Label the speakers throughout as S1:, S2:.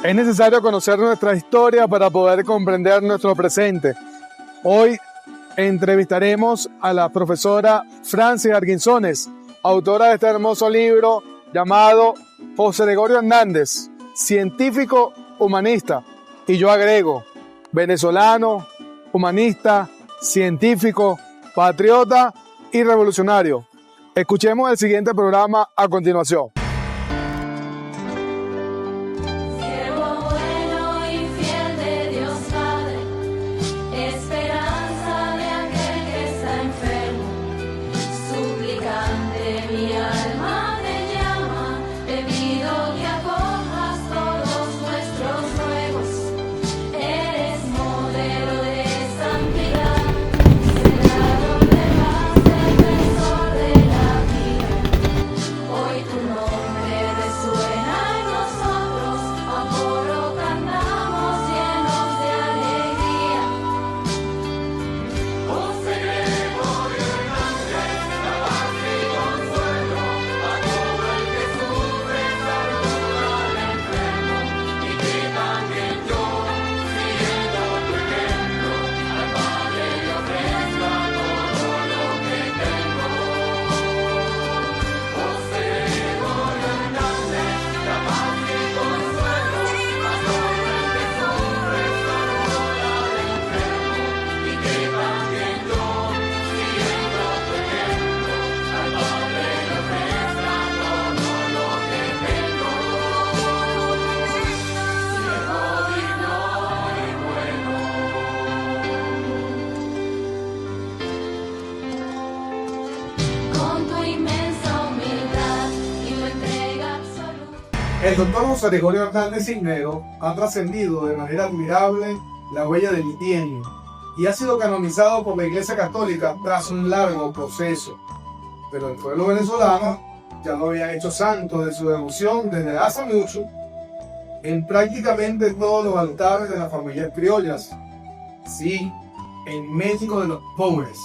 S1: Es necesario conocer nuestra historia para poder comprender nuestro presente. Hoy entrevistaremos a la profesora Francis Arguinzones, autora de este hermoso libro llamado José Gregorio Hernández, científico humanista. Y yo agrego, venezolano, humanista, científico, patriota y revolucionario. Escuchemos el siguiente programa a continuación. El doctor José Gregorio Hernández Cisneros ha trascendido de manera admirable la huella del milenio y ha sido canonizado por la Iglesia Católica tras un largo proceso. Pero el pueblo venezolano ya lo había hecho santo de su devoción desde hace mucho en prácticamente todos los altares de las familias criollas. Sí, en México de los pobres.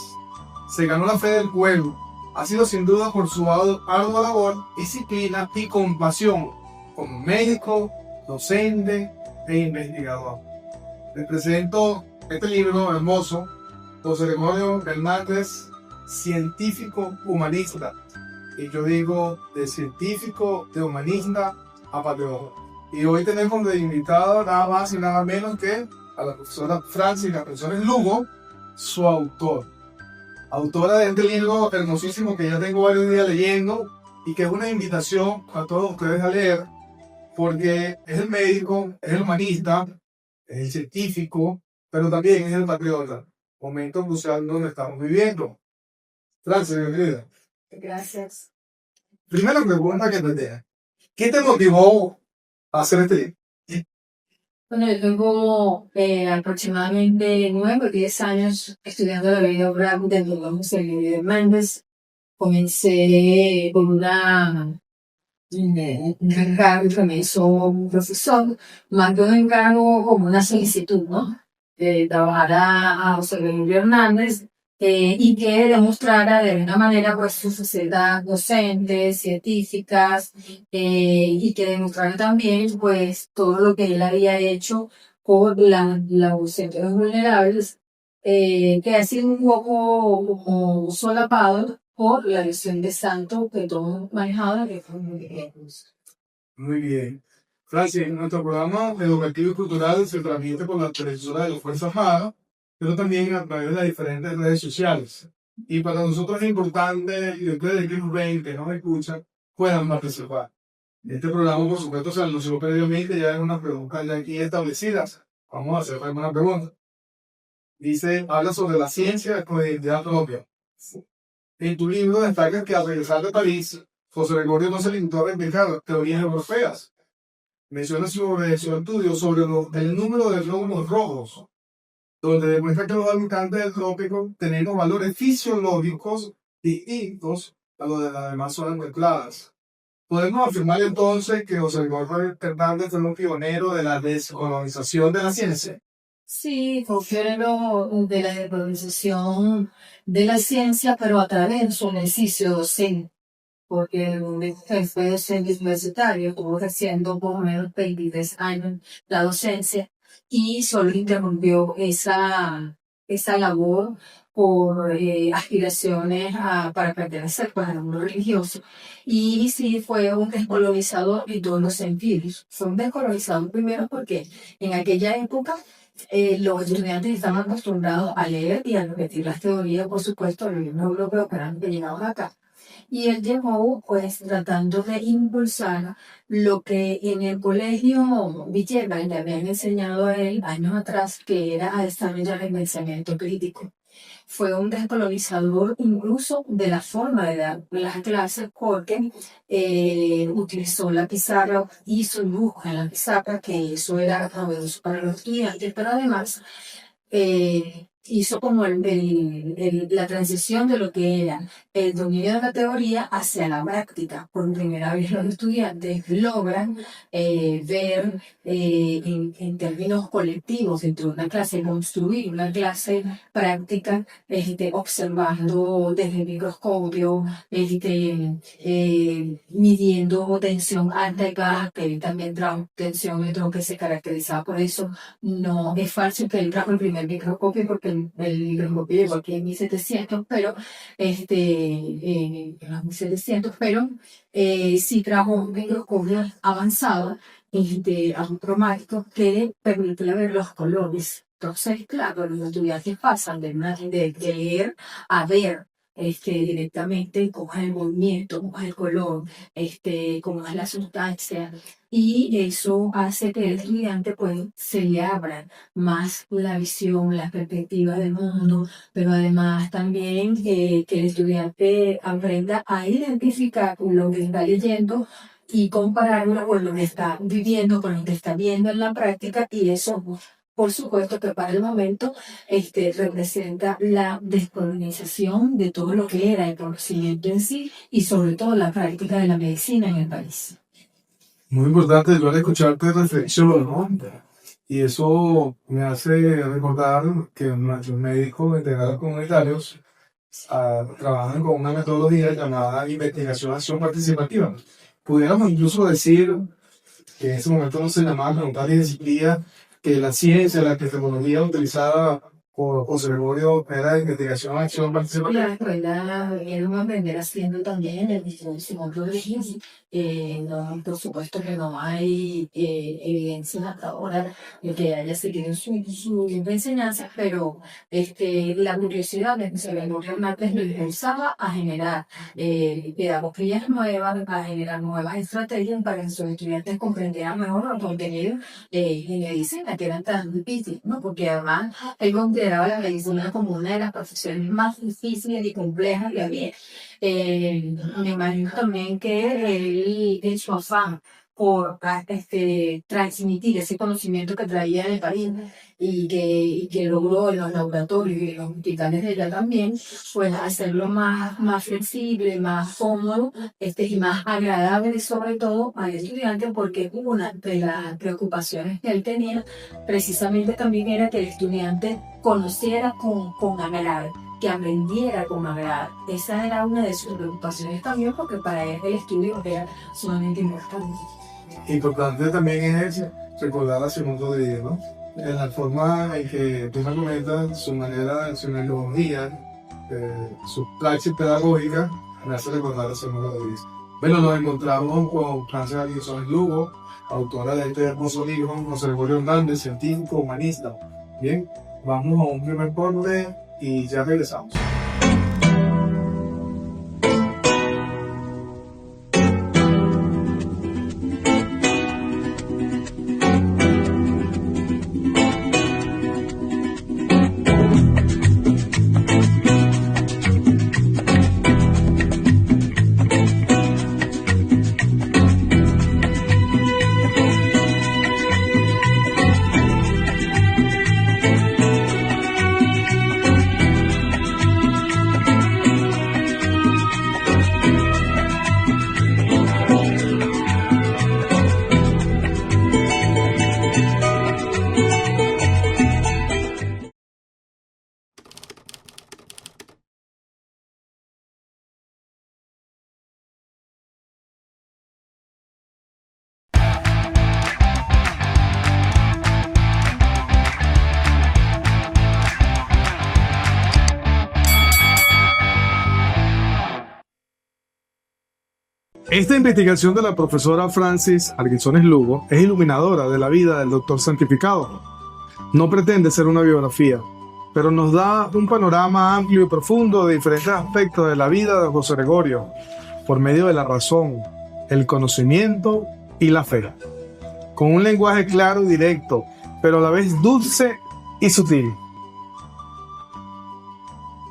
S1: Se ganó la fe del pueblo. Ha sido sin duda por su ardua labor, disciplina y compasión como médico, docente e investigador. Les presento este libro hermoso, José Gregorio Hernández, científico humanista. Y yo digo de científico, de humanista a patriota. Y hoy tenemos de invitado nada más y nada menos que a la profesora Francis Arguinzones Lugo, su autora de este libro hermosísimo que ya tengo varios días leyendo y que es una invitación a todos ustedes a leer, porque es el médico, es el humanista, es el científico, pero también es el patriota. Momento crucial donde estamos viviendo. Francis, bienvenida.
S2: Gracias.
S1: Primera pregunta que te tengo. ¿Qué te motivó a hacer este libro?
S2: Bueno, yo tengo aproximadamente 9 o 10 años estudiando la vida oral del doctor José Gregorio Hernández. Comencé con un encargo que me hizo un profesor, más que un encargo como una solicitud, ¿no? De trabajar a José Gregorio Hernández y que demostrara de alguna manera pues sus facetas docentes, científicas, y que demostrara también pues todo lo que él había hecho por los centros vulnerables, que ha sido un poco como solapado por la visión de santo que todos hemos manejado que fue muy bien.
S1: Muy bien. Francis, nuestro programa educativo y cultural se transmite por la televisora de las Fuerzas Armadas, pero también a través de las diferentes redes sociales. Y para nosotros es importante que ustedes que nos ven, que nos escuchan, puedan participar. Este programa, por supuesto, se anunció previamente, ya hay unas preguntas ya aquí establecidas. Vamos a hacer alguna pregunta. Dice, habla sobre la ciencia con identidad propia. En tu libro destacas que al regresar de París, José Gregorio no se limitó a replicar teorías europeas. Menciona sobre su estudio sobre el número de glóbulos rojos, donde demuestra que los habitantes del trópico tenemos valores fisiológicos distintos a los de las demás zonas mezcladas. Podemos afirmar entonces que José Gregorio Hernández fue un pionero de la descolonización de la ciencia.
S2: Sí, fue pionero de la desvalorización de la ciencia, pero a través de su ejercicio docente. porque un jefe docente universitario estuvo ejerciendo por lo menos 23 años la docencia y solo interrumpió esa labor por aspiraciones para pertenecer pues, al mundo religioso. Y sí fue un descolonizador en todos los sentidos. Fue un descolonizador primero porque en aquella época los estudiantes estaban acostumbrados a leer y a repetir las teorías, por supuesto, de los libros europeos que llegaban acá. Y él llegó, pues, tratando de impulsar lo que en el colegio Villegas le habían enseñado a él años atrás, que era a desarrollar el pensamiento crítico. Fue un descolonizador incluso de la forma de dar las clases porque utilizó la pizarra, hizo dibujos en la pizarra, que eso era novedoso para los estudiantes, pero además hizo como la transición de lo que era el dominio de la teoría hacia la práctica. Por primera vez los estudiantes logran ver en términos colectivos dentro de una clase, construir una clase práctica, observando desde el microscopio, midiendo tensión alta y baja, que él también trajo tensiómetro que se caracterizaba por eso. No es falso que él trajo el primer microscopio porque el microscopio llegó aquí en 1700, pero en los 1700, pero sí trajo un microscopio avanzado, agromático, que permite ver los colores. Entonces, claro, los estudiantes pasan de leer a ver directamente cómo es el movimiento, cómo es el color, cómo es la sustancia, y eso hace que el estudiante pues se le abra más la visión, las perspectivas del mundo, pero además también que el estudiante aprenda a identificar lo que está leyendo y compararlo con lo que está viviendo, con lo que está viendo en la práctica, y eso por supuesto que para el momento representa la descolonización de todo lo que era el conocimiento en sí y sobre todo la práctica de la medicina en el país.
S1: Muy importante igual escucharte reflexión, ¿no? Y eso me hace recordar que nuestros médicos integrales comunitarios trabajan con una metodología llamada investigación acción participativa. Pudiéramos incluso decir que en ese momento no se llamaba preguntar y disciplina, que la ciencia, la epistemología utilizada por José Gregorio era de investigación, acción participativa.
S2: La escuela era un aprender haciendo también el segundo régimen. No, por supuesto que no hay evidencia hasta ahora de que haya seguido su enseñanza, pero la curiosidad de José Gregorio Hernández lo impulsaba a generar pedagogías nuevas, a generar nuevas estrategias para que sus estudiantes comprendieran mejor los contenidos en medicina, que eran tan difíciles, ¿no? Porque además él consideraba la medicina como una de las profesiones más difíciles y complejas que había. Me imagino también que él, en su afán por transmitir ese conocimiento que traía del país y que logró en los laboratorios y en los hospitales de ella también, pues hacerlo más flexible, más cómodo y más agradable sobre todo al estudiante, porque una de las preocupaciones que él tenía precisamente también era que el estudiante conociera con agrado, que aprendiera con agrado. Esa era una de sus preocupaciones también, porque para él el estudio era sumamente importante.
S1: Importante también es recordar a Simón Rodríguez, ¿no? En la forma en que tú me comentas, su manera, su metodología, su praxis pedagógica, me hace recordar a Simón Rodríguez. Bueno, nos encontramos con Francia Aguizón Lugo, autora de este hermoso libro, José Gregorio Hernández, científico humanista. Bien, vamos a un primer corte y ya regresamos. Esta investigación de la profesora Francis Arguizones Lugo es iluminadora de la vida del doctor santificado. No pretende ser una biografía, pero nos da un panorama amplio y profundo de diferentes aspectos de la vida de José Gregorio, por medio de la razón, el conocimiento y la fe, con un lenguaje claro y directo, pero a la vez dulce y sutil.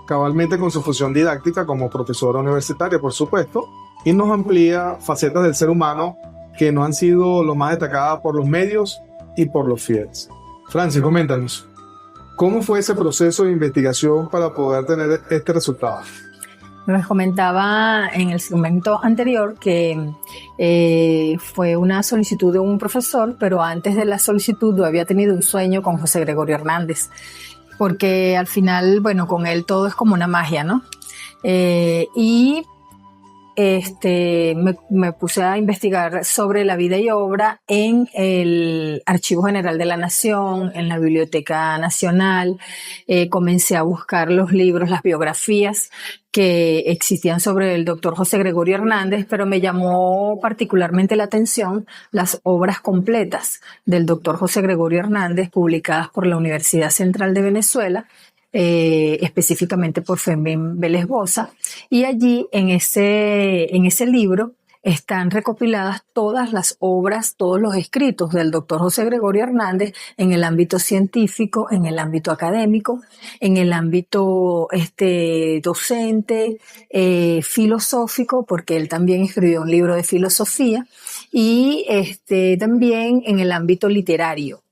S1: Cabalmente con su función didáctica como profesora universitaria, por supuesto, y nos amplía facetas del ser humano que no han sido lo más destacadas por los medios y por los fieles. Francis, coméntanos, ¿cómo fue ese proceso de investigación para poder tener este resultado?
S2: Les comentaba en el segmento anterior que fue una solicitud de un profesor, pero antes de la solicitud yo había tenido un sueño con José Gregorio Hernández, porque al final, bueno, con él todo es como una magia, ¿no? Me puse a investigar sobre la vida y obra en el Archivo General de la Nación, en la Biblioteca Nacional. Comencé a buscar los libros, las biografías que existían sobre el doctor José Gregorio Hernández, pero me llamó particularmente la atención las obras completas del doctor José Gregorio Hernández publicadas por la Universidad Central de Venezuela, específicamente por Fermín Vélez Boza, y allí en ese libro están recopiladas todas las obras, todos los escritos del doctor José Gregorio Hernández en el ámbito científico, en el ámbito académico, en el ámbito docente, filosófico, porque él también escribió un libro de filosofía, y también en el ámbito literario,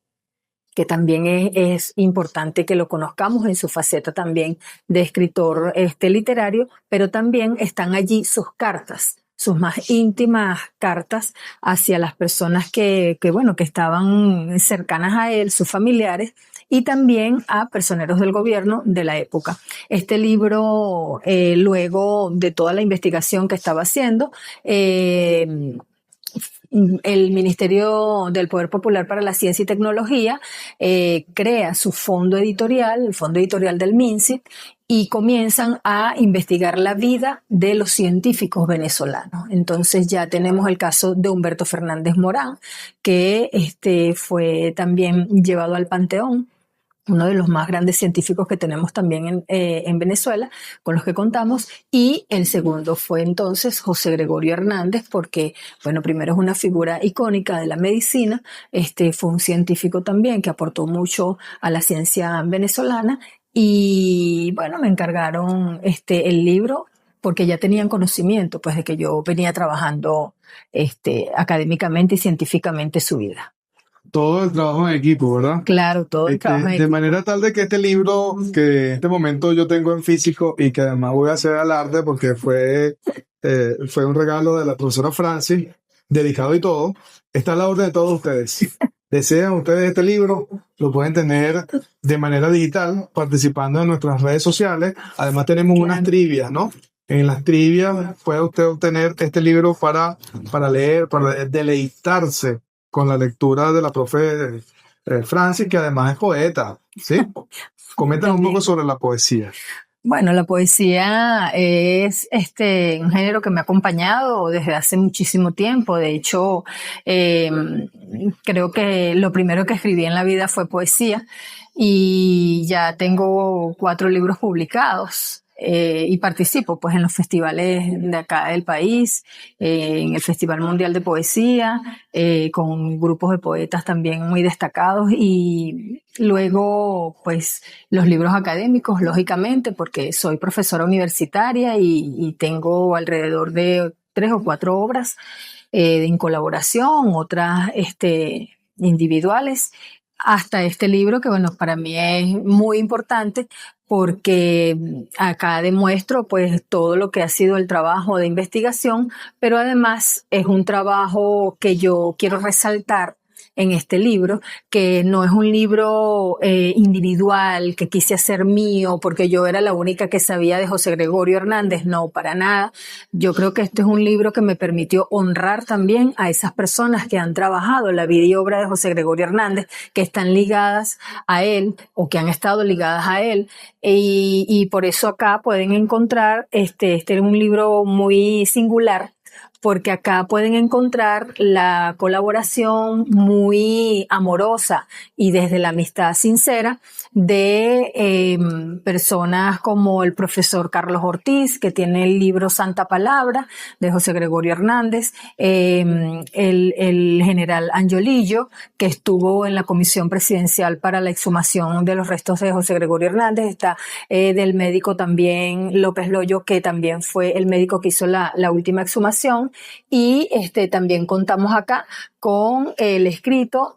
S2: que también es importante que lo conozcamos en su faceta también de escritor literario, pero también están allí sus cartas, sus más íntimas cartas hacia las personas que estaban cercanas a él, sus familiares, y también a personeros del gobierno de la época. Este libro, luego de toda la investigación que estaba haciendo, el Ministerio del Poder Popular para la Ciencia y Tecnología crea su fondo editorial, el fondo editorial del MINCIT, y comienzan a investigar la vida de los científicos venezolanos. Entonces ya tenemos el caso de Humberto Fernández Morán, que fue también llevado al Panteón, uno de los más grandes científicos que tenemos también en Venezuela, con los que contamos, y el segundo fue entonces José Gregorio Hernández, porque, bueno, primero es una figura icónica de la medicina, fue un científico también que aportó mucho a la ciencia venezolana, y bueno, me encargaron el libro porque ya tenían conocimiento, pues, de que yo venía trabajando académicamente y científicamente su vida.
S1: Todo el trabajo en equipo, ¿verdad?
S2: Claro, todo el trabajo en equipo.
S1: De manera tal de que este libro, que en este momento yo tengo en físico y que además voy a hacer alarde porque fue un regalo de la profesora Francis, dedicado y todo, está a la orden de todos ustedes. Desean ustedes este libro, lo pueden tener de manera digital, participando en nuestras redes sociales. Además tenemos unas trivias, ¿no? En las trivias puede usted obtener este libro para leer, para deleitarse con la lectura de la profe Francis, que además es poeta, ¿sí? Coméntanos un poco sobre la poesía.
S2: Bueno, la poesía es un género que me ha acompañado desde hace muchísimo tiempo. De hecho, creo que lo primero que escribí en la vida fue poesía, y ya tengo 4 libros publicados. Y participo pues en los festivales de acá del país, en el Festival Mundial de Poesía, con grupos de poetas también muy destacados, y luego pues los libros académicos, lógicamente, porque soy profesora universitaria y tengo alrededor de 3 o 4 obras en colaboración, otras individuales, hasta este libro que, bueno, para mí es muy importante porque acá demuestro pues todo lo que ha sido el trabajo de investigación, pero además es un trabajo que yo quiero resaltar en este libro, que no es un libro individual que quise hacer mío porque yo era la única que sabía de José Gregorio Hernández. No, para nada. Yo creo que este es un libro que me permitió honrar también a esas personas que han trabajado la vida y obra de José Gregorio Hernández, que están ligadas a él o que han estado ligadas a él, y por eso acá pueden encontrar este es un libro muy singular, porque acá pueden encontrar la colaboración muy amorosa y desde la amistad sincera de personas como el profesor Carlos Ortiz, que tiene el libro Santa Palabra, de José Gregorio Hernández, el general Angiolillo, que estuvo en la Comisión Presidencial para la exhumación de los restos de José Gregorio Hernández, está del médico también López Loyo, que también fue el médico que hizo la última exhumación, y también contamos acá con el escrito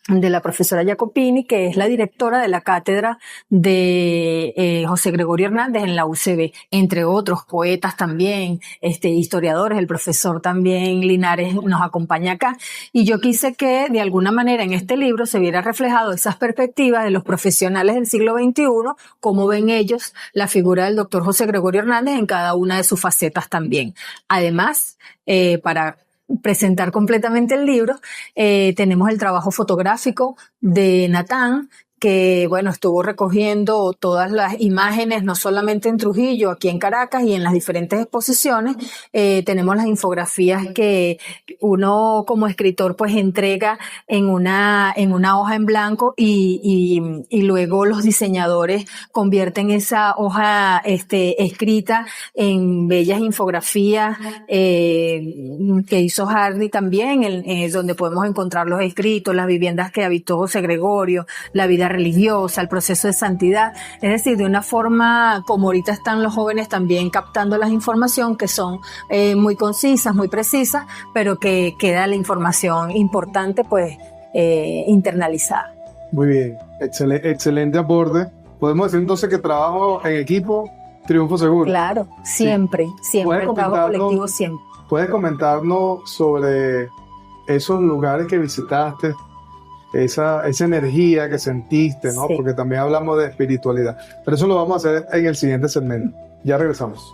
S2: de la profesora Jacopini, que es la directora de la cátedra de José Gregorio Hernández en la UCB, entre otros poetas también, historiadores. El profesor también Linares nos acompaña acá, y yo quise que de alguna manera en este libro se viera reflejado esas perspectivas de los profesionales del siglo XXI, cómo ven ellos la figura del doctor José Gregorio Hernández en cada una de sus facetas también. Además, para presentar completamente el libro, tenemos el trabajo fotográfico de Natán, que bueno, estuvo recogiendo todas las imágenes, no solamente en Trujillo, aquí en Caracas y en las diferentes exposiciones. Tenemos las infografías que uno como escritor pues entrega en una hoja en blanco, y luego los diseñadores convierten esa hoja escrita en bellas infografías que hizo Hardy también, donde podemos encontrar los escritos, las viviendas que habitó José Gregorio, la vida religiosa, el proceso de santidad. Es decir, de una forma como ahorita están los jóvenes también captando la información, que son muy concisas, muy precisas, pero que queda la información importante pues internalizada.
S1: Muy bien, excelente aporte. Podemos decir entonces que trabajo en equipo, triunfo seguro.
S2: Claro, siempre,
S1: sí.
S2: Siempre, el trabajo colectivo siempre.
S1: ¿Puedes comentarnos sobre esos lugares que visitaste? Esa energía que sentiste, ¿no? Sí. Porque también hablamos de espiritualidad. Pero eso lo vamos a hacer en el siguiente segmento. Ya regresamos.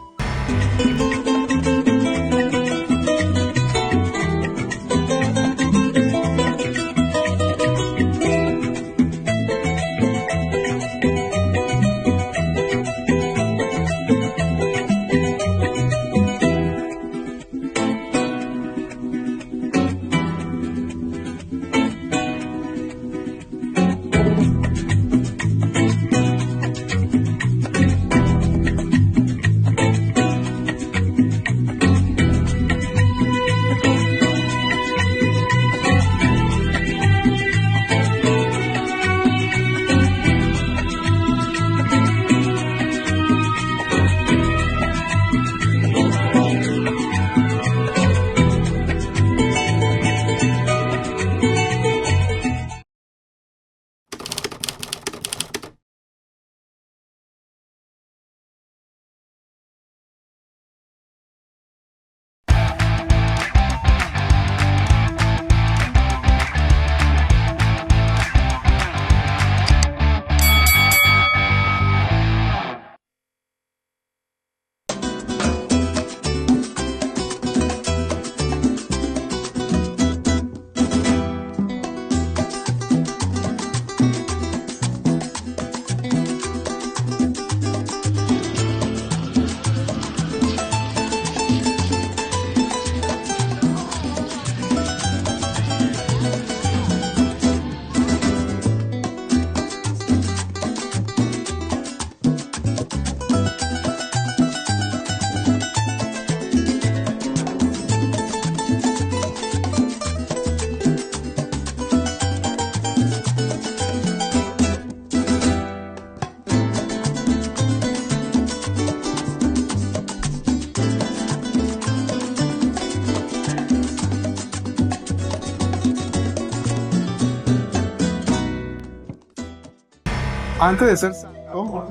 S1: Antes de ser santo,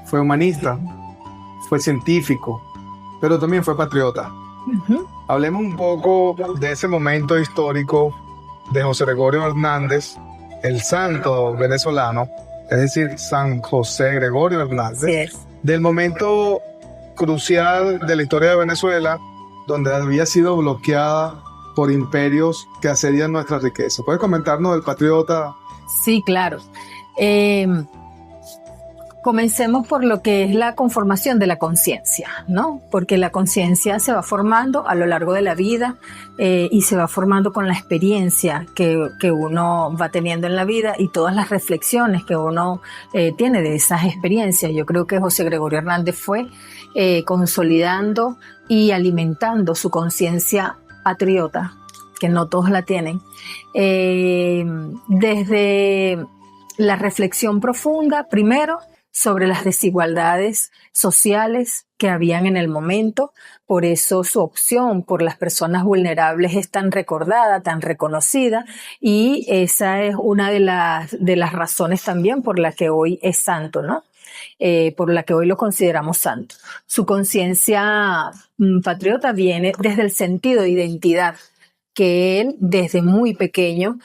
S1: fue humanista, fue científico, pero también fue patriota. Hablemos un poco de ese momento histórico de José Gregorio Hernández, el santo venezolano, es decir, San José Gregorio Hernández, del momento crucial de la historia de Venezuela, donde había sido bloqueada por imperios que asedian nuestra riqueza. ¿Puedes comentarnos del patriota?
S2: Sí, claro. Comencemos por lo que es la conformación de la conciencia, ¿no? Porque la conciencia se va formando a lo largo de la vida y se va formando con la experiencia que uno va teniendo en la vida y todas las reflexiones que uno tiene de esas experiencias. Yo creo que José Gregorio Hernández fue consolidando y alimentando su conciencia patriota, que no todos la tienen, desde la reflexión profunda, primero, sobre las desigualdades sociales que habían en el momento. Por eso su opción por las personas vulnerables es tan recordada, tan reconocida, y esa es una de las razones también por la que hoy es santo, ¿no? Por la que hoy lo consideramos santo. Su conciencia patriota viene desde el sentido de identidad que él desde muy pequeño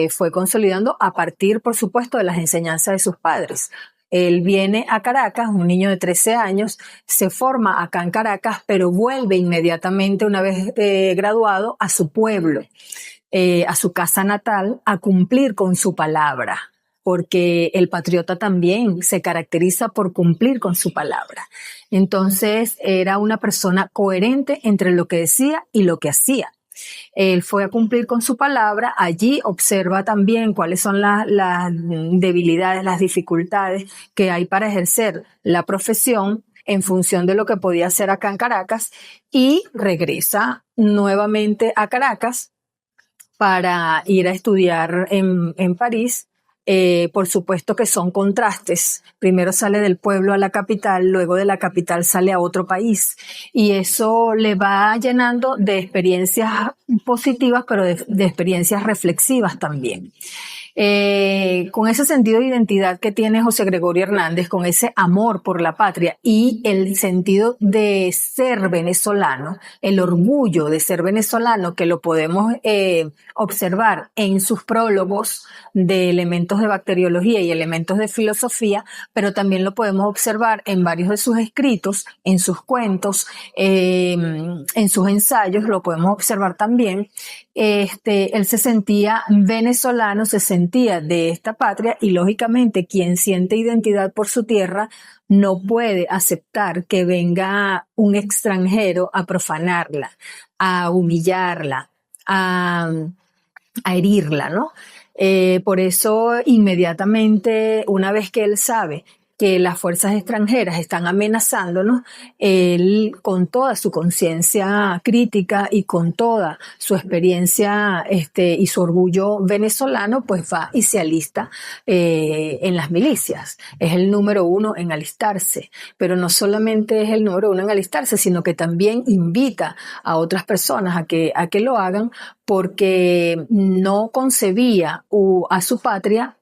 S2: fue consolidando a partir, por supuesto, de las enseñanzas de sus padres. Él viene a Caracas, un niño de 13 años, se forma acá en Caracas, pero vuelve inmediatamente, una vez graduado, a su pueblo, a su casa natal, a cumplir con su palabra, porque el patriota también se caracteriza por cumplir con su palabra. Entonces, era una persona coherente entre lo que decía y lo que hacía. Él fue a cumplir con su palabra, allí observa también cuáles son las debilidades, las dificultades que hay para ejercer la profesión en función de lo que podía hacer acá en Caracas, y regresa nuevamente a Caracas para ir a estudiar en París. Por supuesto que son contrastes. Primero sale del pueblo a la capital, luego de la capital sale a otro país. Y eso le va llenando de experiencias positivas, pero de experiencias reflexivas también. Con ese sentido de identidad que tiene José Gregorio Hernández, con ese amor por la patria y el sentido de ser venezolano, el orgullo de ser venezolano, que lo podemos observar en sus prólogos de elementos de bacteriología y elementos de filosofía, pero también lo podemos observar en varios de sus escritos, en sus cuentos, en sus ensayos, lo podemos observar también. Él se sentía venezolano, se sentía de esta patria, y lógicamente quien siente identidad por su tierra no puede aceptar que venga un extranjero a profanarla, a humillarla, a herirla, ¿no? Por eso inmediatamente, una vez que él sabe que las fuerzas extranjeras están amenazándonos, él, con toda su conciencia crítica y con toda su experiencia y su orgullo venezolano, pues va y se alista en las milicias. Es el número uno en alistarse, pero no solamente es el número uno en alistarse, sino que también invita a otras personas a que lo hagan, porque no concebía a su patria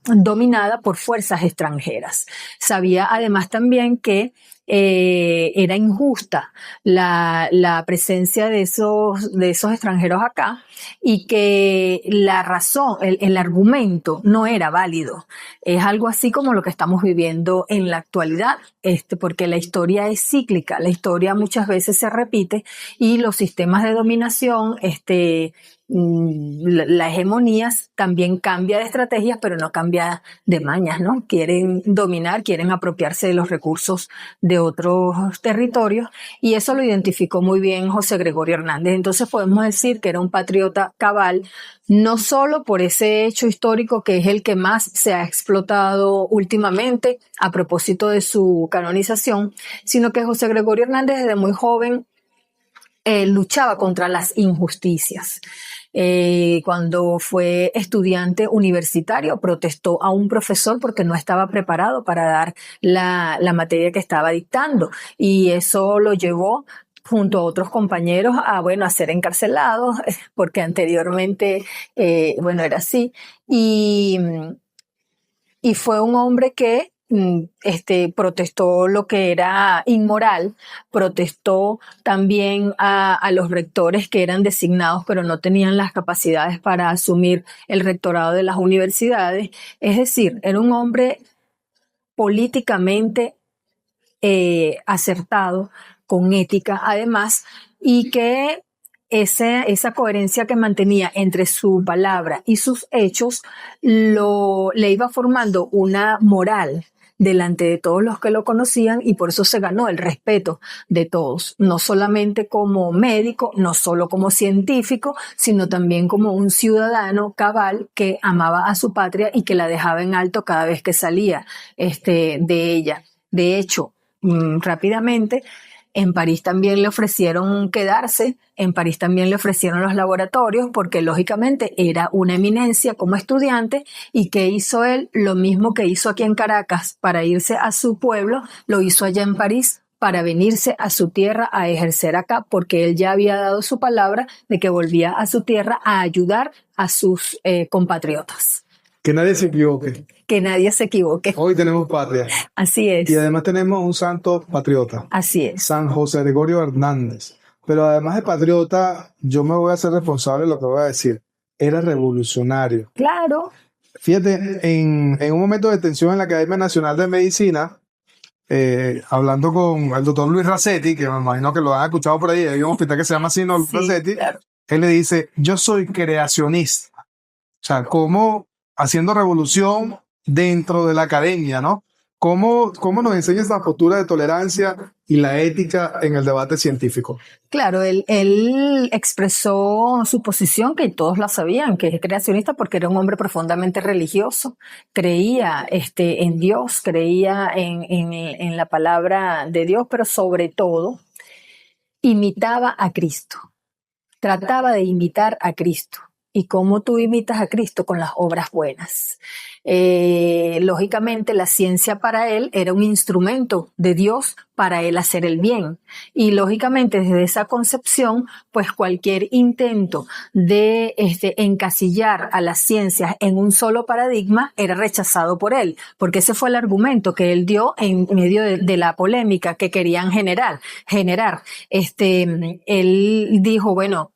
S2: dominada por fuerzas extranjeras. Sabía además también que era injusta la presencia de esos extranjeros acá, y que la razón, el argumento no era válido. Es algo así como lo que estamos viviendo en la actualidad, porque la historia es cíclica, la historia muchas veces se repite, y los sistemas de dominación, la hegemonía también cambia de estrategias, pero no cambia de mañas, ¿no? Quieren dominar, quieren apropiarse de los recursos de otros territorios, y eso lo identificó muy bien José Gregorio Hernández. Entonces podemos decir que era un patriota cabal, no solo por ese hecho histórico que es el que más se ha explotado últimamente a propósito de su canonización, sino que José Gregorio Hernández desde muy joven luchaba contra las injusticias. Cuando fue estudiante universitario, protestó a un profesor porque no estaba preparado para dar la materia que estaba dictando, y eso lo llevó junto a otros compañeros a ser encarcelados, porque anteriormente, era así. Y fue un hombre que protestó lo que era inmoral, protestó también a los rectores que eran designados pero no tenían las capacidades para asumir el rectorado de las universidades. Es decir, era un hombre políticamente acertado, con ética además, y que esa coherencia que mantenía entre su palabra y sus hechos le iba formando una moral delante de todos los que lo conocían, y por eso se ganó el respeto de todos, no solamente como médico, no solo como científico, sino también como un ciudadano cabal que amaba a su patria y que la dejaba en alto cada vez que salía de ella. De hecho, rápidamente, en París también le ofrecieron quedarse, en París también le ofrecieron los laboratorios, porque lógicamente era una eminencia como estudiante. ¿Y qué hizo él? Lo mismo que hizo aquí en Caracas para irse a su pueblo, lo hizo allá en París para venirse a su tierra a ejercer acá, porque él ya había dado su palabra de que volvía a su tierra a ayudar a sus compatriotas.
S1: Que nadie se equivoque.
S2: Que nadie se equivoque.
S1: Hoy tenemos patria.
S2: Así es.
S1: Y además tenemos un santo patriota.
S2: Así es.
S1: San José Gregorio Hernández. Pero además de patriota, yo me voy a hacer responsable de lo que voy a decir. Era revolucionario.
S2: Claro.
S1: Fíjate, en un momento de tensión en la Academia Nacional de Medicina, hablando con el doctor Luis Racetti, que me imagino que lo han escuchado por ahí, hay un hospital que se llama así, ¿no? Luis Racetti, claro. Él le dice, yo soy creacionista. O sea, como haciendo revolución dentro de la academia, ¿no? ¿Cómo nos enseña esa postura de tolerancia y la ética en el debate científico?
S2: Claro, él expresó su posición, que todos la sabían, que es creacionista, porque era un hombre profundamente religioso, creía en Dios, creía en la palabra de Dios, pero sobre todo imitaba a Cristo, trataba de imitar a Cristo. ¿Y cómo tú imitas a Cristo? Con las obras buenas. Lógicamente, la ciencia para él era un instrumento de Dios para él hacer el bien. Y lógicamente, desde esa concepción, pues cualquier intento de encasillar a las ciencias en un solo paradigma era rechazado por él, porque ese fue el argumento que él dio en medio de la polémica que querían generar. Él dijo, bueno,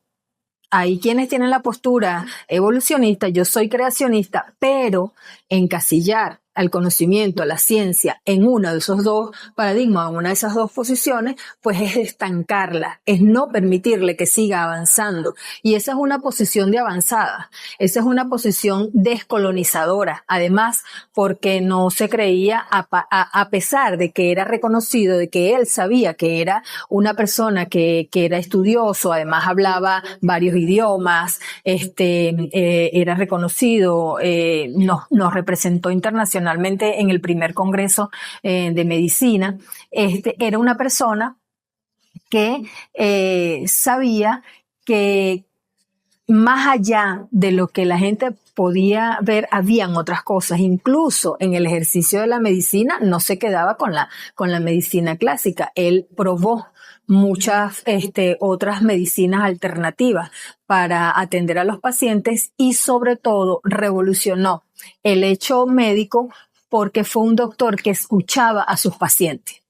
S2: hay quienes tienen la postura evolucionista, yo soy creacionista, pero encasillar al conocimiento, a la ciencia, en uno de esos dos paradigmas, en una de esas dos posiciones, pues es estancarla, es no permitirle que siga avanzando. Y esa es una posición de avanzada, esa es una posición descolonizadora, además porque no se creía, a pesar de que era reconocido, de que él sabía que era una persona que era estudioso, además hablaba varios idiomas, era reconocido, nos representó internacionalmente en el primer congreso de medicina. Era una persona que sabía que más allá de lo que la gente podía ver, habían otras cosas. Incluso en el ejercicio de la medicina no se quedaba con la medicina clásica. Él probó muchas otras medicinas alternativas para atender a los pacientes, y sobre todo revolucionó el hecho médico porque fue un doctor que escuchaba a sus pacientes.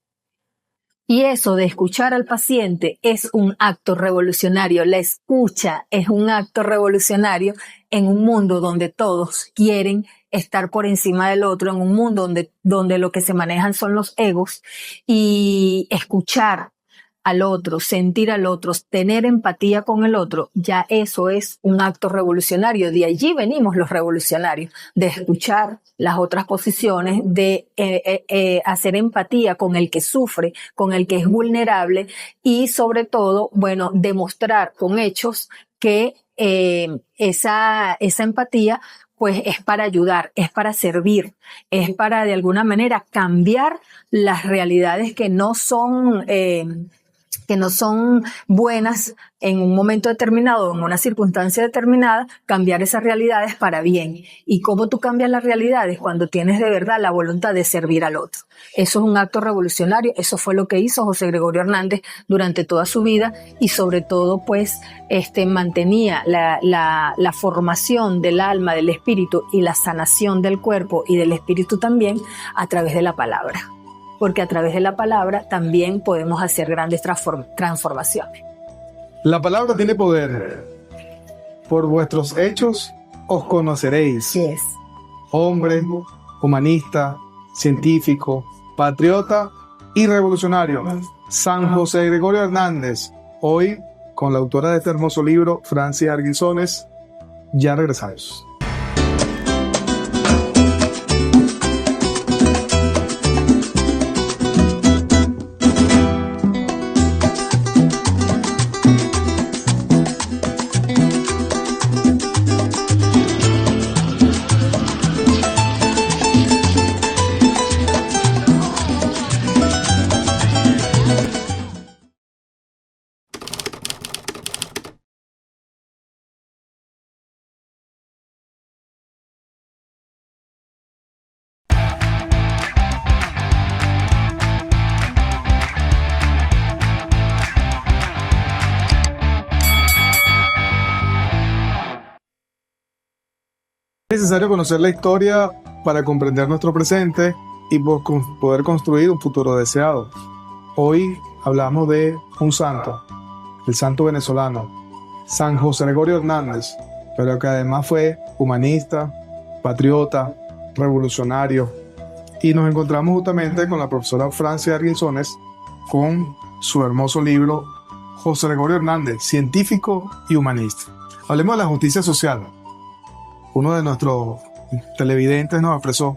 S2: Y eso de escuchar al paciente es un acto revolucionario. La escucha es un acto revolucionario en un mundo donde todos quieren estar por encima del otro, en un mundo donde lo que se manejan son los egos, y escuchar al otro, sentir al otro, tener empatía con el otro, ya eso es un acto revolucionario. De allí venimos los revolucionarios, de escuchar las otras posiciones, de hacer empatía con el que sufre, con el que es vulnerable, y sobre todo, bueno, demostrar con hechos que esa empatía pues es para ayudar, es para servir, es para de alguna manera cambiar las realidades que no son buenas en un momento determinado, en una circunstancia determinada, cambiar esas realidades para bien. ¿Y cómo tú cambias las realidades? Cuando tienes de verdad la voluntad de servir al otro. Eso es un acto revolucionario, eso fue lo que hizo José Gregorio Hernández durante toda su vida, y sobre todo pues mantenía la formación del alma, del espíritu, y la sanación del cuerpo y del espíritu también a través de la palabra. Porque a través de la palabra también podemos hacer grandes transformaciones.
S1: La palabra tiene poder. Por vuestros hechos os conoceréis.
S2: Yes.
S1: Hombre, humanista, científico, patriota y revolucionario. San José Gregorio Hernández. Hoy, con la autora de este hermoso libro, Francia Arguizones. Ya regresamos. Es necesario conocer la historia para comprender nuestro presente y poder construir un futuro deseado. Hoy hablamos de un santo, el santo venezolano, San José Gregorio Hernández, pero que además fue humanista, patriota, revolucionario. Y nos encontramos justamente con la profesora Francia Arguinzones con su hermoso libro José Gregorio Hernández, científico y humanista. Hablemos de la justicia social. Uno de nuestros televidentes nos expresó: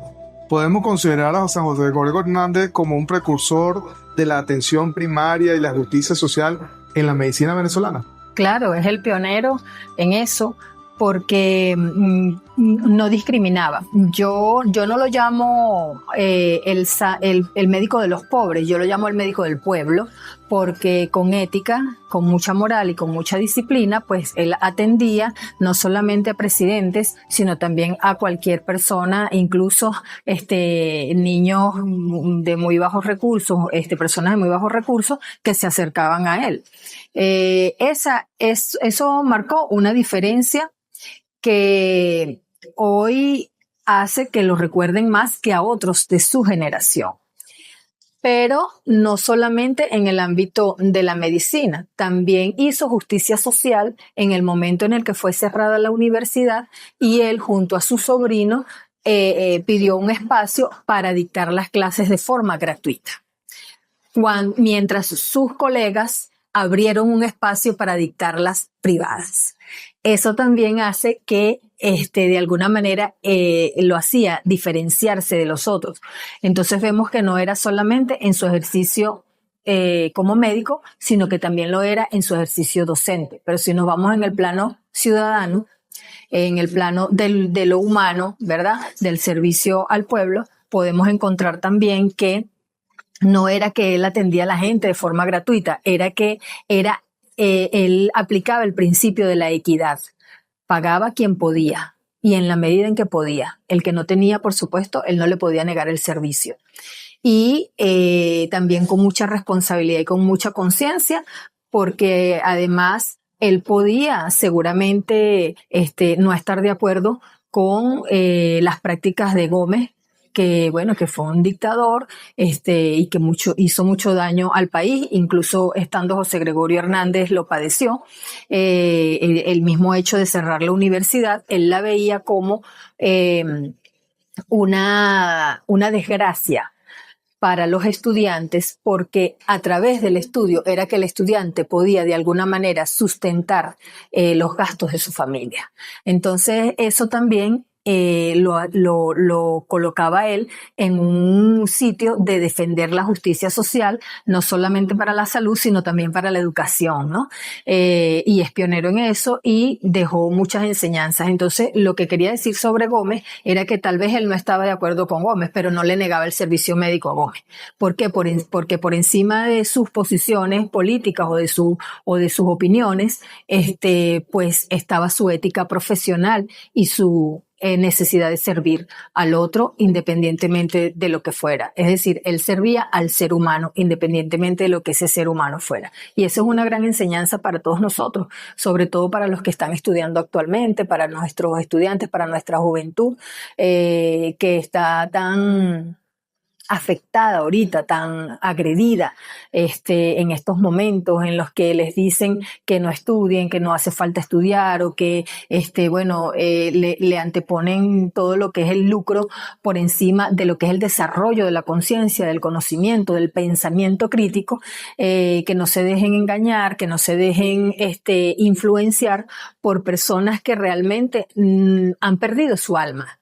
S1: podemos considerar a San José Gregorio Hernández como un precursor de la atención primaria y la justicia social en la medicina venezolana.
S2: Claro, es el pionero en eso, porque no discriminaba. Yo no lo llamo el médico de los pobres, yo lo llamo el médico del pueblo, porque con ética, con mucha moral y con mucha disciplina, pues él atendía no solamente a presidentes, sino también a cualquier persona, incluso niños de muy bajos recursos, personas de muy bajos recursos que se acercaban a él. Eso marcó una diferencia que hoy hace que lo recuerden más que a otros de su generación. Pero no solamente en el ámbito de la medicina, también hizo justicia social en el momento en el que fue cerrada la universidad y él, junto a su sobrino, pidió un espacio para dictar las clases de forma gratuita, mientras sus colegas abrieron un espacio para dictarlas privadas. Eso también hace que de alguna manera lo hacía diferenciarse de los otros. Entonces vemos que no era solamente en su ejercicio como médico, sino que también lo era en su ejercicio docente. Pero si nos vamos en el plano ciudadano, en el plano de lo humano, ¿verdad?, del servicio al pueblo, podemos encontrar también que no era que él atendía a la gente de forma gratuita, era que él aplicaba el principio de la equidad. Pagaba quien podía y en la medida en que podía. El que no tenía, por supuesto, él no le podía negar el servicio. Y también con mucha responsabilidad y con mucha conciencia, porque además él podía seguramente no estar de acuerdo con las prácticas de Gómez, que fue un dictador y que hizo mucho daño al país, incluso estando José Gregorio Hernández lo padeció. El mismo hecho de cerrar la universidad, él la veía como una desgracia para los estudiantes, porque a través del estudio era que el estudiante podía de alguna manera sustentar los gastos de su familia. Entonces eso también lo colocaba él en un sitio de defender la justicia social, no solamente para la salud, sino también para la educación, ¿no? Y es pionero en eso y dejó muchas enseñanzas. Entonces, lo que quería decir sobre Gómez era que tal vez él no estaba de acuerdo con Gómez, pero no le negaba el servicio médico a Gómez. ¿Por qué? Porque por encima de sus posiciones políticas o de sus opiniones, pues estaba su ética profesional y su necesidad de servir al otro independientemente de lo que fuera. Es decir, él servía al ser humano independientemente de lo que ese ser humano fuera. Y eso es una gran enseñanza para todos nosotros, sobre todo para los que están estudiando actualmente, para nuestros estudiantes, para nuestra juventud, que está tan afectada ahorita, tan agredida en estos momentos en los que les dicen que no estudien, que no hace falta estudiar o que le anteponen todo lo que es el lucro por encima de lo que es el desarrollo de la conciencia, del conocimiento, del pensamiento crítico, que no se dejen engañar, que no se dejen influenciar por personas que realmente han perdido su alma.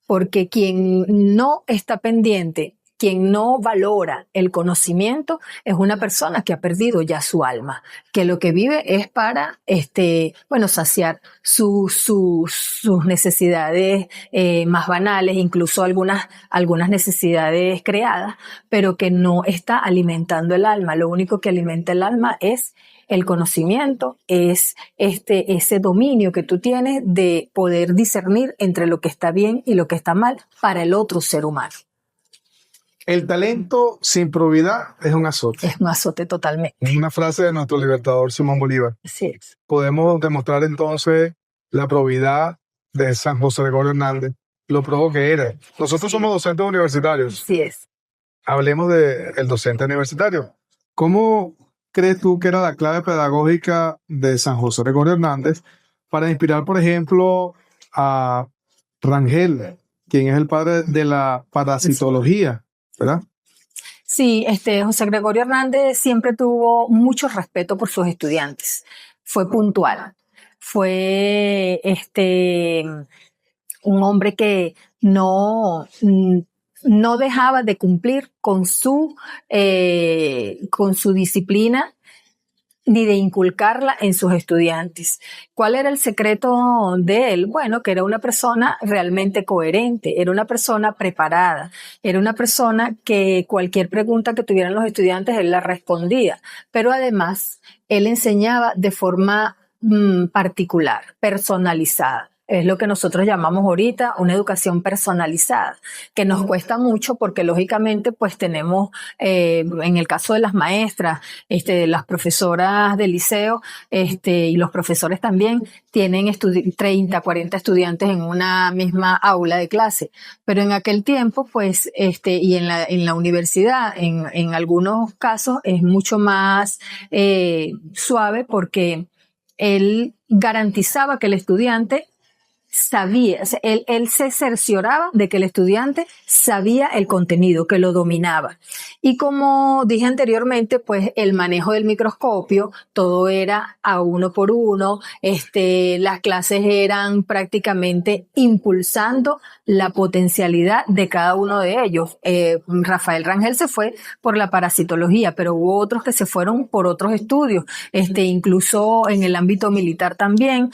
S2: Porque quien no está pendiente, quien no valora el conocimiento, es una persona que ha perdido ya su alma, que lo que vive es para, saciar sus necesidades más banales, incluso algunas necesidades creadas, pero que no está alimentando el alma. Lo único que alimenta el alma es el conocimiento, es ese dominio que tú tienes de poder discernir entre lo que está bien y lo que está mal para el otro ser humano.
S1: El talento sin probidad es un azote.
S2: Es un azote totalmente.
S1: Es una frase de nuestro libertador Simón Bolívar.
S2: Así es.
S1: Podemos demostrar entonces la probidad de San José Gregorio Hernández, lo pro que era. Nosotros somos docentes universitarios.
S2: Así es.
S1: Hablemos del docente universitario. ¿Cómo crees tú que era la clave pedagógica de San José Gregorio Hernández para inspirar, por ejemplo, a Rangel, quien es el padre de la parasitología, ¿verdad?
S2: Sí, José Gregorio Hernández siempre tuvo mucho respeto por sus estudiantes. Fue puntual. Fue un hombre que no dejaba de cumplir con su disciplina ni de inculcarla en sus estudiantes. ¿Cuál era el secreto de él? Bueno, que era una persona realmente coherente, era una persona preparada, era una persona que cualquier pregunta que tuvieran los estudiantes, él la respondía, pero además él enseñaba de forma particular, personalizada. Es lo que nosotros llamamos ahorita una educación personalizada, que nos cuesta mucho porque lógicamente pues tenemos, en el caso de las maestras, las profesoras del liceo, y los profesores también tienen 30, 40 estudiantes en una misma aula de clase. Pero en aquel tiempo, pues, y en la universidad, en algunos casos es mucho más suave porque él garantizaba que el estudiante sabía, o sea, él se cercioraba de que el estudiante sabía el contenido, que lo dominaba. Y como dije anteriormente, pues el manejo del microscopio, todo era a uno por uno, las clases eran prácticamente impulsando la potencialidad de cada uno de ellos. Rafael Rangel se fue por la parasitología, pero hubo otros que se fueron por otros estudios, incluso en el ámbito militar también,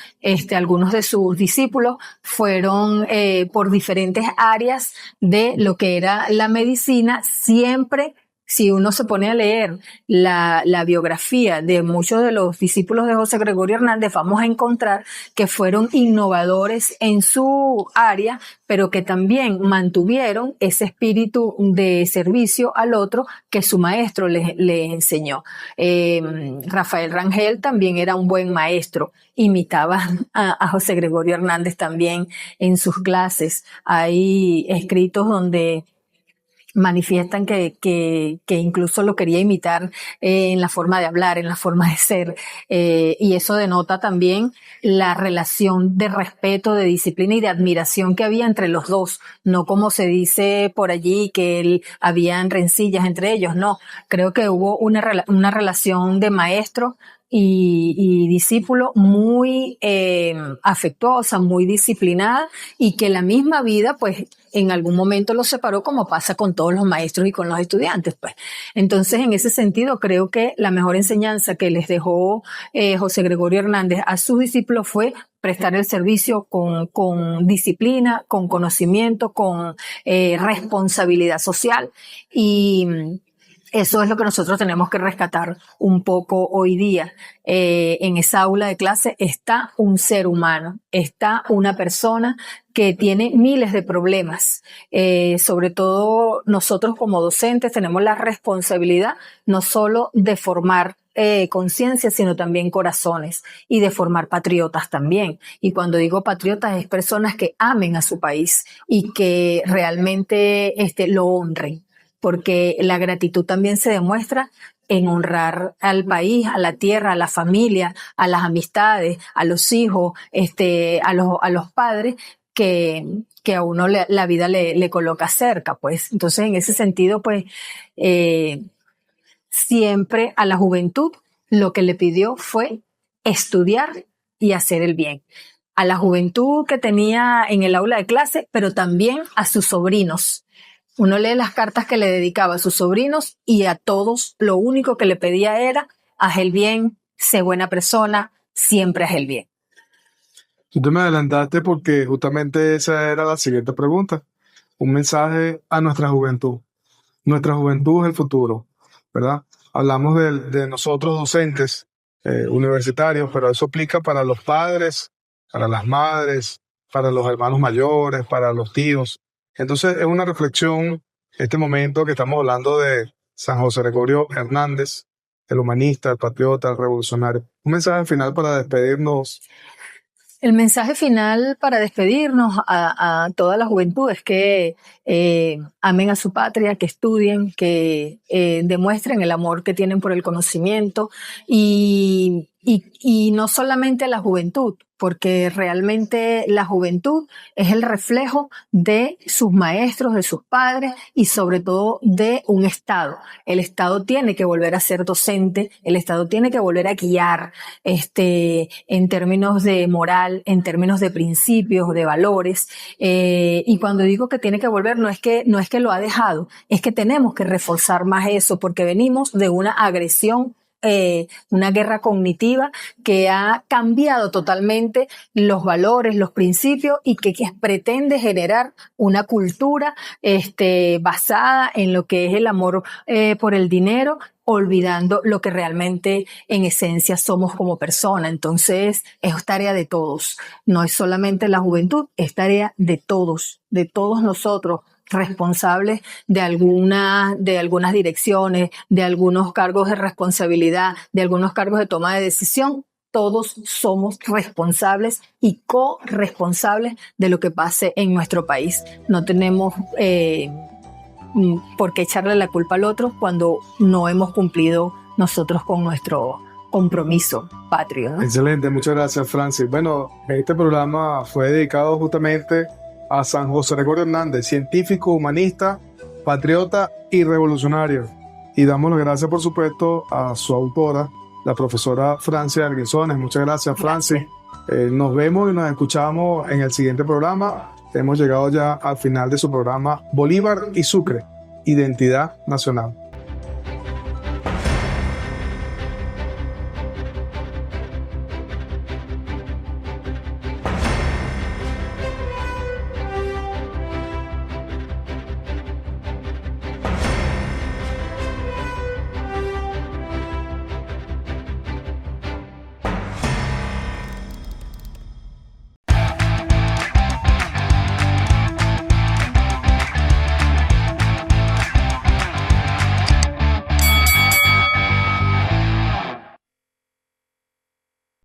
S2: algunos de sus discípulos fueron por diferentes áreas de lo que era la medicina. Siempre, si uno se pone a leer la biografía de muchos de los discípulos de José Gregorio Hernández, vamos a encontrar que fueron innovadores en su área, pero que también mantuvieron ese espíritu de servicio al otro que su maestro les enseñó. Rafael Rangel también era un buen maestro, imitaba a José Gregorio Hernández también en sus clases. Hay escritos donde manifiestan que incluso lo quería imitar en la forma de hablar, en la forma de ser, y eso denota también la relación de respeto, de disciplina y de admiración que había entre los dos, no como se dice por allí que habían rencillas entre ellos, no, creo que hubo una relación de maestro y discípulo muy afectuosa, muy disciplinada, y que la misma vida pues en algún momento los separó, como pasa con todos los maestros y con los estudiantes, pues. Entonces, en ese sentido, creo que la mejor enseñanza que les dejó José Gregorio Hernández a sus discípulos fue prestar el servicio con disciplina, con conocimiento, con responsabilidad social, y eso es lo que nosotros tenemos que rescatar un poco hoy día. En esa aula de clase está un ser humano, está una persona que tiene miles de problemas. Sobre todo nosotros como docentes tenemos la responsabilidad no solo de formar conciencia, sino también corazones, y de formar patriotas también. Y cuando digo patriotas, es personas que amen a su país y que realmente lo honren, porque la gratitud también se demuestra en honrar al país, a la tierra, a la familia, a las amistades, a los hijos, a los padres que a uno la vida le coloca cerca, pues. Entonces, en ese sentido, pues, siempre a la juventud lo que le pidió fue estudiar y hacer el bien. A la juventud que tenía en el aula de clase, pero también a sus sobrinos. Uno lee las cartas que le dedicaba a sus sobrinos y a todos lo único que le pedía era: haz el bien, sé buena persona, siempre haz el bien.
S1: Tú me adelantaste porque justamente esa era la siguiente pregunta. Un mensaje a nuestra juventud. Nuestra juventud es el futuro, ¿verdad? Hablamos de nosotros docentes universitarios, pero eso aplica para los padres, para las madres, para los hermanos mayores, para los tíos. Entonces es una reflexión, este momento que estamos hablando de San José Gregorio Hernández, el humanista, el patriota, el revolucionario. Un mensaje final para despedirnos.
S2: El mensaje final para despedirnos a toda la juventud es que amen a su patria, que estudien, que demuestren el amor que tienen por el conocimiento y no solamente a la juventud, porque realmente la juventud es el reflejo de sus maestros, de sus padres y sobre todo de un Estado. El Estado tiene que volver a ser docente, el Estado tiene que volver a guiar en términos de moral, en términos de principios, de valores. Y cuando digo que tiene que volver, no es que lo ha dejado, es que tenemos que reforzar más eso porque venimos de una agresión, una guerra cognitiva que ha cambiado totalmente los valores, los principios y que pretende generar una cultura basada en lo que es el amor por el dinero, olvidando lo que realmente en esencia somos como persona. Entonces es tarea de todos, no es solamente la juventud, es tarea de todos nosotros, responsables de algunas direcciones, de algunos cargos de responsabilidad, de algunos cargos de toma de decisión. Todos somos responsables y corresponsables de lo que pase en nuestro país. No tenemos por qué echarle la culpa al otro cuando no hemos cumplido nosotros con nuestro compromiso patrio, ¿no?
S1: Excelente, muchas gracias, Francis. Bueno, este programa fue dedicado justamente a San José Gregorio Hernández, científico, humanista, patriota y revolucionario. Y damos las gracias, por supuesto, a su autora, la profesora Francis Arguizones. Muchas gracias, Francis. Nos vemos y nos escuchamos en el siguiente programa. Hemos llegado ya al final de su programa Bolívar y Sucre, Identidad Nacional.